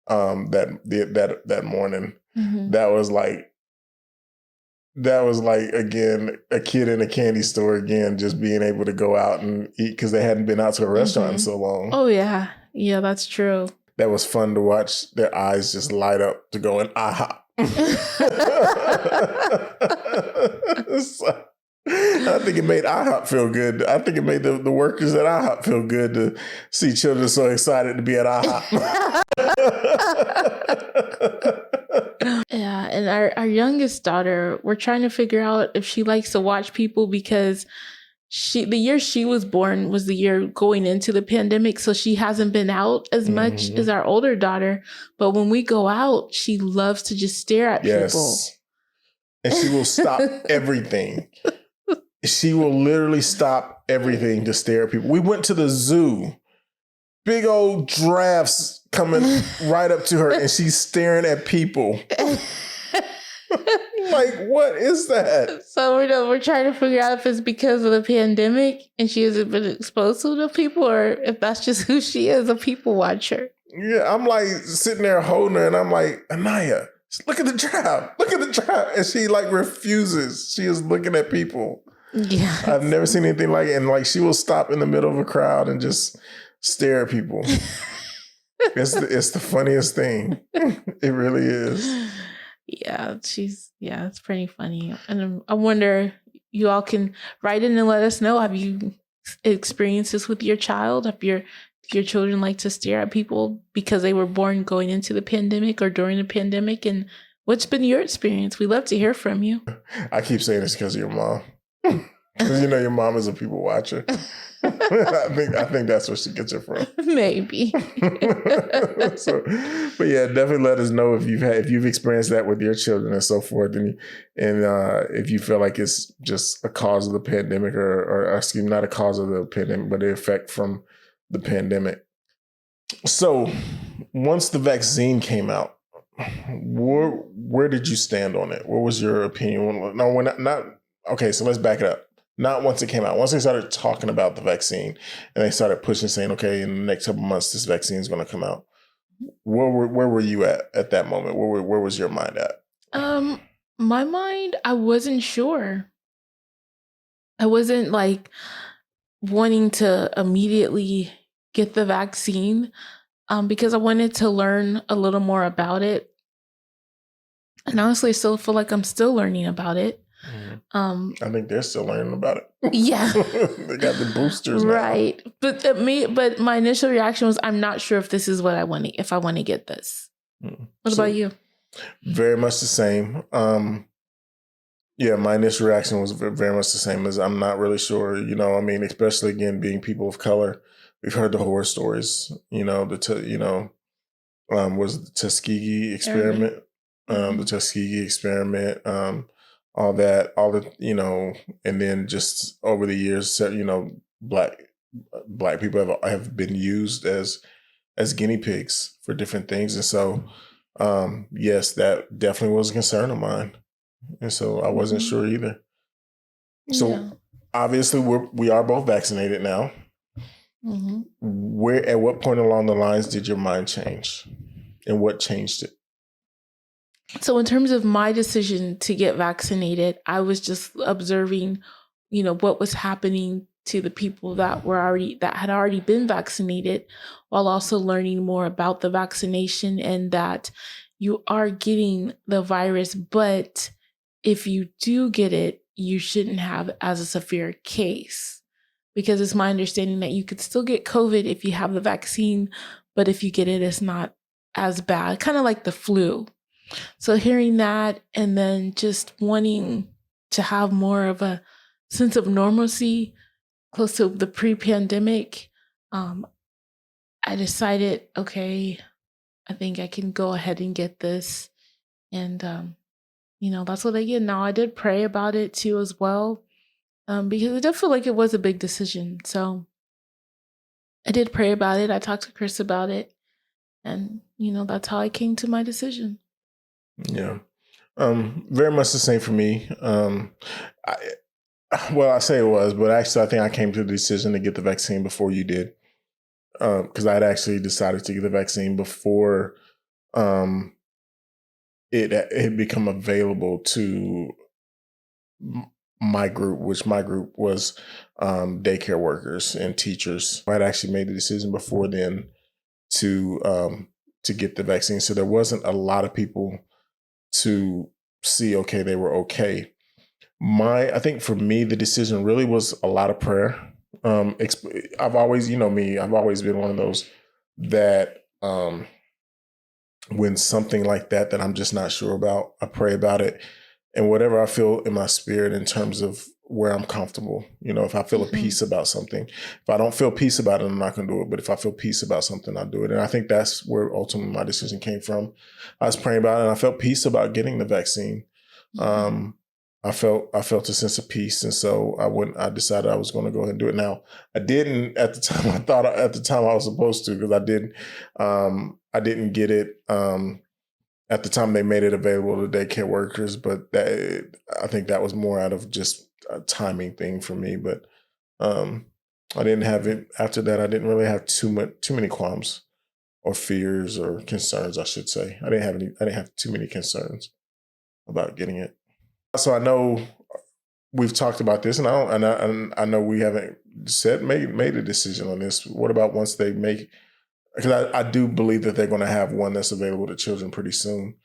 that morning, that was like again a kid in a candy store again, just being able to go out and eat because they hadn't been out to a restaurant in so long. Oh yeah, that's true. That was fun to watch their eyes just light up to go in IHOP. I think it made IHOP feel good. I think it made the workers at IHOP feel good to see children so excited to be at IHOP. Yeah, and our youngest daughter, we're trying to figure out if she likes to watch people because the year she was born was the year going into the pandemic, so she hasn't been out as much as our older daughter. But when we go out, she loves to just stare at people. And she will stop everything. She will literally stop everything to stare at people. We went to the zoo. Big old giraffes coming right up to her, and she's staring at people. Like, what is that? So we're trying to figure out if it's because of the pandemic and she hasn't been exposed to the people, or if that's just who she is, a people watcher. Yeah, I'm like sitting there holding her, and I'm like, Anaya, look at the giraffe. Look at the giraffe. And she like refuses. She is looking at people. Yeah. I've never seen anything like it. And like she will stop in the middle of a crowd and just stare at people. It's the funniest thing. It really is. Yeah, it's pretty funny. And I wonder, you all can write in and let us know, have you experienced this with your child? Have your children like to stare at people because they were born going into the pandemic or during the pandemic? And what's been your experience? We love to hear from you. I keep saying this because of your mom. Because your mom is a people watcher. I think that's where she gets it from. Maybe. But yeah, definitely let us know if you've experienced that with your children and so forth, and if you feel like it's just a cause of the pandemic, or excuse me, not a cause of the pandemic, but the effect from the pandemic. So once the vaccine came out, where did you stand on it? What was your opinion? No, we're not. Okay, so let's back it up. Not once it came out. Once they started talking about the vaccine and they started pushing, saying, okay, in the next couple of months, this vaccine is going to come out. Where were you at that moment? Where was your mind at? My mind, I wasn't sure. I wasn't like wanting to immediately get the vaccine because I wanted to learn a little more about it. And honestly, I still feel like I'm still learning about it. I think they're still learning about it. Yeah. They got the boosters now. Right. But my initial reaction was, I'm not sure if this is what I want to, if I want to get this. What about you? Very much the same. Yeah, my initial reaction was very much the same, as I'm not really sure, especially again, being people of color. We've heard the horror stories, was the Tuskegee experiment, all that, and then just over the years, black people have been used as guinea pigs for different things. And so, yes, that definitely was a concern of mine. And so I wasn't sure either. So obviously we are both vaccinated now. At what point along the lines did your mind change, and what changed it? So in terms of my decision to get vaccinated, I was just observing, what was happening to the people that had already been vaccinated, while also learning more about the vaccination and that you are getting the virus, but if you do get it, you shouldn't have as a severe case, because it's my understanding that you could still get COVID if you have the vaccine, but if you get it, it's not as bad, kind of like the flu. So hearing that, and then just wanting to have more of a sense of normalcy close to the pre-pandemic, I decided, okay, I think I can go ahead and get this. And, that's what I get now. I did pray about it too as well, because I did feel like it was a big decision. So I did pray about it. I talked to Chris about it. And, that's how I came to my decision. Yeah. Very much the same for me. I say it was, but actually I think I came to the decision to get the vaccine before you did. Because I had actually decided to get the vaccine before it had become available to my group, which my group was daycare workers and teachers. I had actually made the decision before then to get the vaccine. So there wasn't a lot of people to see, okay, they were okay. I think for me, the decision really was a lot of prayer. I've always, you know me, I've always been one of those that when something like that I'm just not sure about, I pray about it. And whatever I feel in my spirit in terms of where I'm comfortable, if I feel a peace about something, if I don't feel peace about it, I'm not going to do it. But if I feel peace about something, I'll do it. And I think that's where ultimately my decision came from. I was praying about it and I felt peace about getting the vaccine. I felt a sense of peace. And so I decided I was going to go ahead and do it. Now, I didn't at the time. I thought at the time I was supposed to, because I didn't get it. At the time they made it available to daycare workers, but I think that was more out of just a timing thing for me. But I didn't have it after that. I didn't really have too many qualms or fears or concerns, I should say. I didn't have too many concerns about getting it. So I know we've talked about this, and I know we haven't made a decision on this. What about once they make? Because I do believe that they're going to have one that's available to children pretty soon.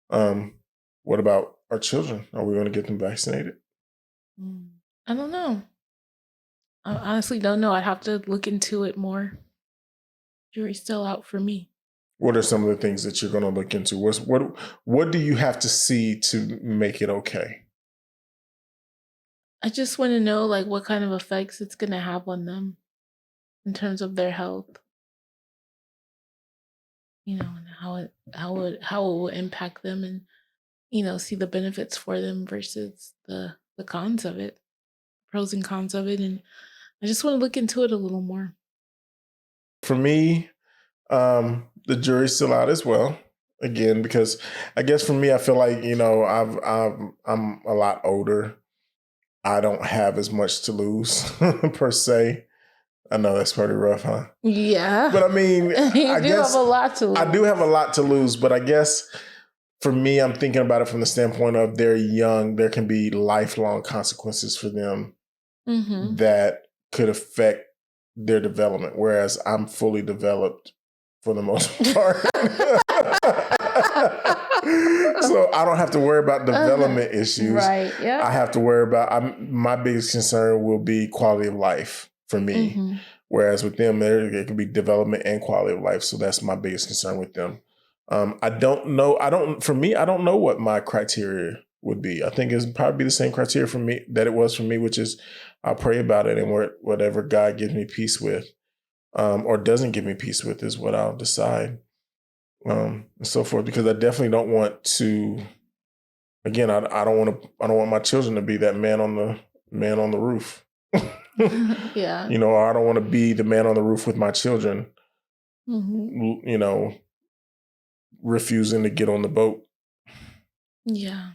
What about our children? Are we going to get them vaccinated? I don't know. I honestly don't know. I'd have to look into it more. Jury's still out for me. What are some of the things that you're going to look into? What do you have to see to make it okay? I just want to know what kind of effects it's going to have on them in terms of their health. And how it will impact them, and see the benefits for them versus the cons of it, pros and cons of it. And I just want to look into it a little more. For me, the jury's still out as well. Again, because I guess for me, I feel like, I'm a lot older. I don't have as much to lose per se. I know that's pretty rough, huh? Yeah. But I mean, I guess have a lot to lose. I do have a lot to lose, but I guess for me, I'm thinking about it from the standpoint of they're young. There can be lifelong consequences for them that could affect their development, whereas I'm fully developed for the most part. So I don't have to worry about development issues. Right, yeah. I have to worry about, my biggest concern will be quality of life for me. Whereas with them, there can be development and quality of life. So that's my biggest concern with them. I don't know. For me, I don't know what my criteria would be. I think it's probably the same criteria for me that it was for me, which is I'll pray about it, and whatever God gives me peace with, or doesn't give me peace with, is what I'll decide, and so forth. Because I definitely don't want to. Again, I don't want my children to be that man on the roof. Yeah. Or I don't want to be the man on the roof with my children. Refusing to get on the boat. Yeah.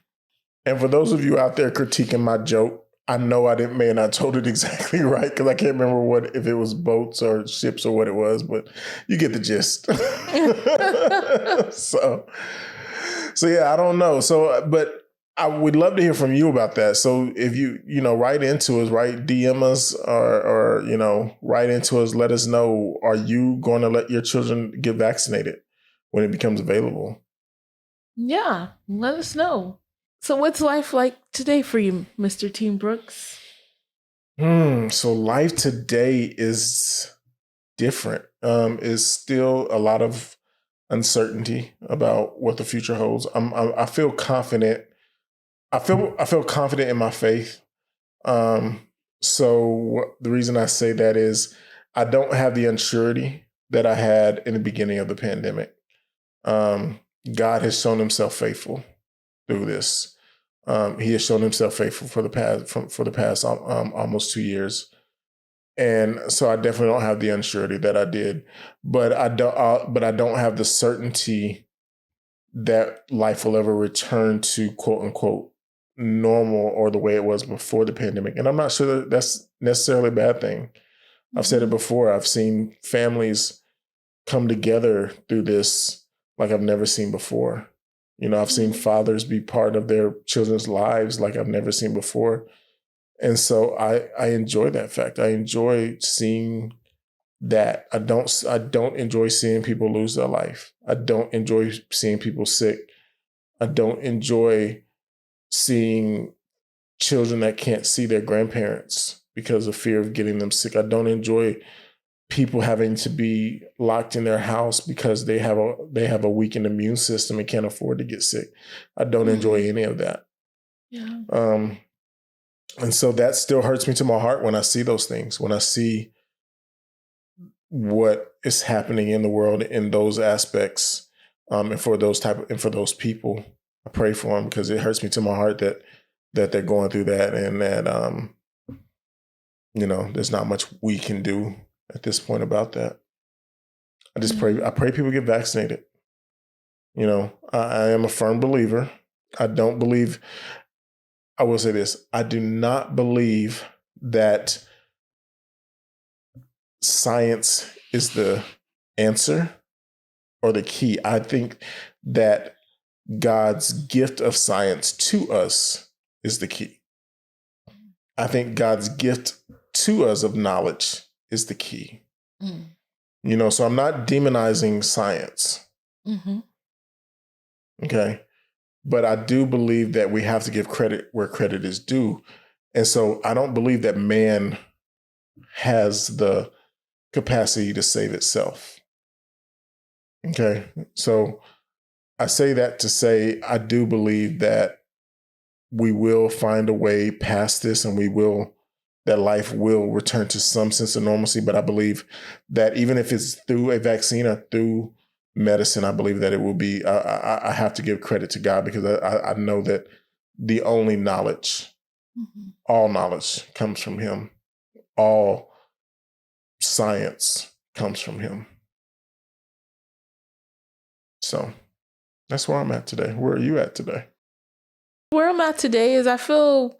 And for those of you out there critiquing my joke, I know I may have not told it exactly right, because I can't remember if it was boats or ships or what it was, but you get the gist. So yeah, I don't know. So, but I would love to hear from you about that. So if you write into us, DM us, or write into us, let us know, are you going to let your children get vaccinated when it becomes available? Yeah, let us know. So what's life like today for you, Mr. Team Brooks? So life today is different. Is still a lot of uncertainty about what the future holds. I feel confident. I feel confident in my faith. So the reason I say that is I don't have the unsurety that I had in the beginning of the pandemic. God has shown himself faithful through this. He has shown himself faithful for the past almost 2 years. And so I definitely don't have the unsurety that I did, but I don't have the certainty that life will ever return to quote unquote normal or the way it was before the pandemic. And I'm not sure that that's necessarily a bad thing. I've said it before. I've seen families come together through this like I've never seen before. I've seen fathers be part of their children's lives like I've never seen before. And so I enjoy that fact. I enjoy seeing that. I don't enjoy seeing people lose their life. I don't enjoy seeing people sick. I don't enjoy seeing children that can't see their grandparents because of fear of getting them sick. I don't enjoy people having to be locked in their house because they have a weakened immune system and can't afford to get sick. I don't enjoy any of that. Yeah. And so that still hurts me to my heart when I see those things, when I see what is happening in the world in those aspects. And for those people, I pray for them because it hurts me to my heart that they're going through that, and that there's not much we can do at this point about that. I just pray. I pray people get vaccinated. I am a firm believer. I will say this. I do not believe that science is the answer or the key. I think that God's gift of science to us is the key. I think God's gift to us of knowledge is the key. So I'm not demonizing science. Mm-hmm. Okay. But I do believe that we have to give credit where credit is due. And so I don't believe that man has the capacity to save itself. Okay. So I say that to say I do believe that we will find a way past this, and that life will return to some sense of normalcy. But I believe that even if it's through a vaccine or through medicine, I believe that it will be, I have to give credit to God, because I know that the only knowledge, all knowledge comes from him. All science comes from him. So that's where I'm at today. Where are you at today? Where I'm at today is I feel,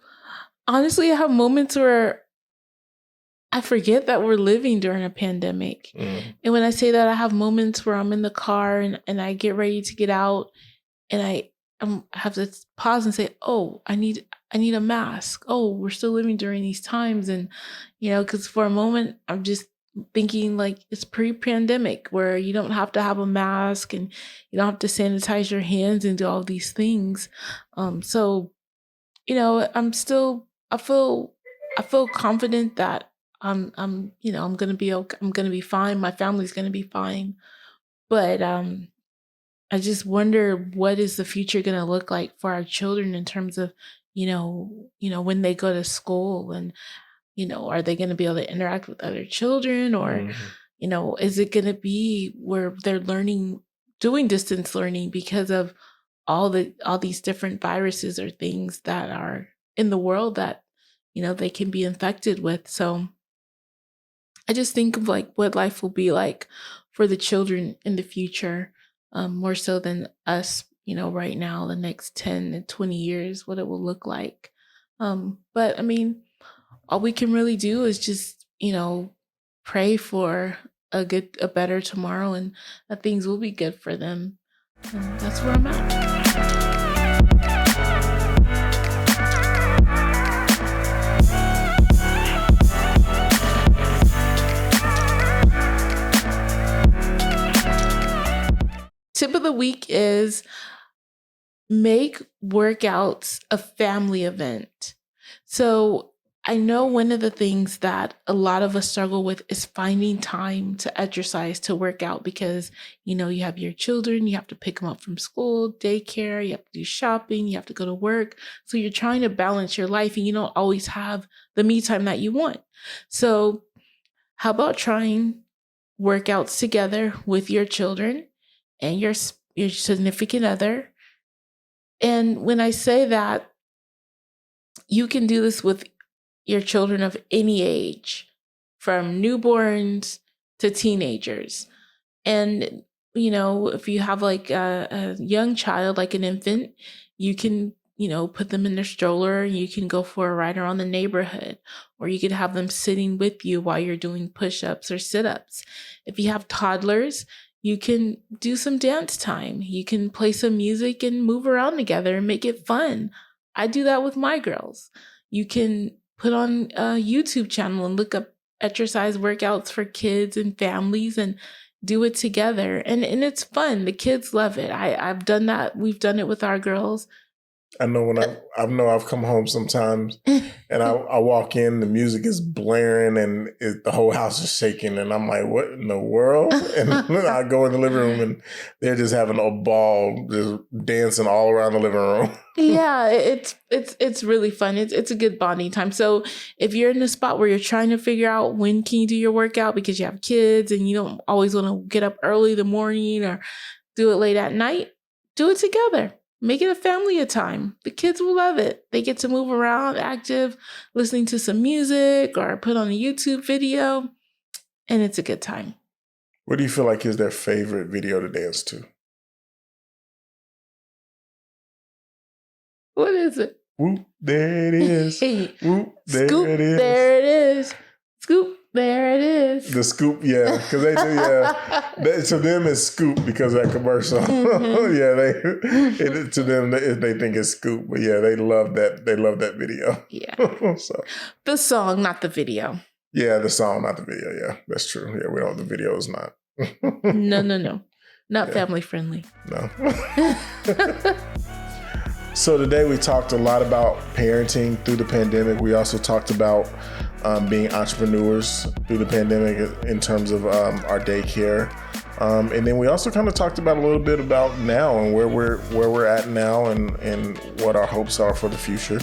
honestly, I have moments where I forget that we're living during a pandemic. And when I say that, I have moments where I'm in the car and I get ready to get out, and I have to pause and say, oh, I need a mask. Oh, we're still living during these times. And, because for a moment, I'm just thinking like it's pre-pandemic, where you don't have to have a mask and you don't have to sanitize your hands and do all these things. So, I feel confident that I'm going to be okay. I'm going to be fine. My family's going to be fine. But I just wonder, what is the future going to look like for our children in terms of, when they go to school, and, are they going to be able to interact with other children, or, is it going to be where they're doing distance learning because of all these different viruses or things that are in the world that, they can be infected with. So I just think of like what life will be like for the children in the future, more so than us, right now, the next 10 and 20 years, what it will look like. But I mean, all we can really do is just, pray for a better tomorrow, and that things will be good for them. And that's where I'm at. Tip of the week is make workouts a family event. So I know one of the things that a lot of us struggle with is finding time to exercise, to work out, because, you have your children, you have to pick them up from school, daycare, you have to do shopping, you have to go to work. So you're trying to balance your life, and you don't always have the me time that you want. So how about trying workouts together with your children and your significant other? And when I say that, you can do this with your children of any age, from newborns to teenagers. And, if you have like a young child, like an infant, you can, put them in their stroller, and you can go for a ride around the neighborhood, or you could have them sitting with you while you're doing push-ups or sit-ups. If you have toddlers, you can do some dance time. You can play some music and move around together and make it fun. I do that with my girls. You can put on a YouTube channel and look up exercise workouts for kids and families and do it together. And it's fun. The kids love it. I've done that. We've done it with our girls. I know when I've come home sometimes and I walk in, the music is blaring and the whole house is shaking, and I'm like, what in the world? And I go in the living room and they're just having a ball, just dancing all around the living room. Yeah, it's really fun. It's a good bonding time. So if you're in a spot where you're trying to figure out when can you do your workout because you have kids and you don't always want to get up early in the morning or do it late at night, do it together. Make it a family time. The kids will love it. They get to move around, active, listening to some music or put on a YouTube video, and it's a good time. What do you feel like is their favorite video to dance to? What is it? Whoop, there it is. Whoop, there Scoop, it is. there it is. Scoop, there it is. The scoop, yeah, because they do, yeah. To them, it's scoop because of that commercial. Mm-hmm. Yeah, to them, they think it's scoop, but yeah, they love that. They love that video. Yeah. So the song, not the video. Yeah, the song, not the video. Yeah, that's true. Yeah, we don't. The video is not. No. Not family friendly. No. So today we talked a lot about parenting through the pandemic. We also talked about being entrepreneurs through the pandemic in terms of our daycare. And then we also kind of talked about a little bit about now and where we're at now and what our hopes are for the future.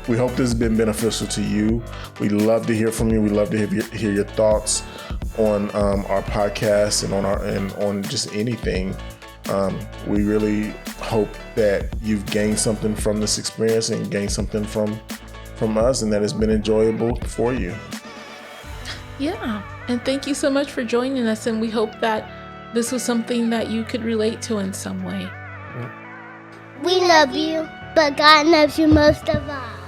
We hope this has been beneficial to you. We love to hear from you. We love to hear your thoughts on our podcast and on just anything. We really hope that you've gained something from this experience and gained something from us, and that it's been enjoyable for you. Yeah, and thank you so much for joining us, and we hope that this was something that you could relate to in some way. We love you, but God loves you most of all.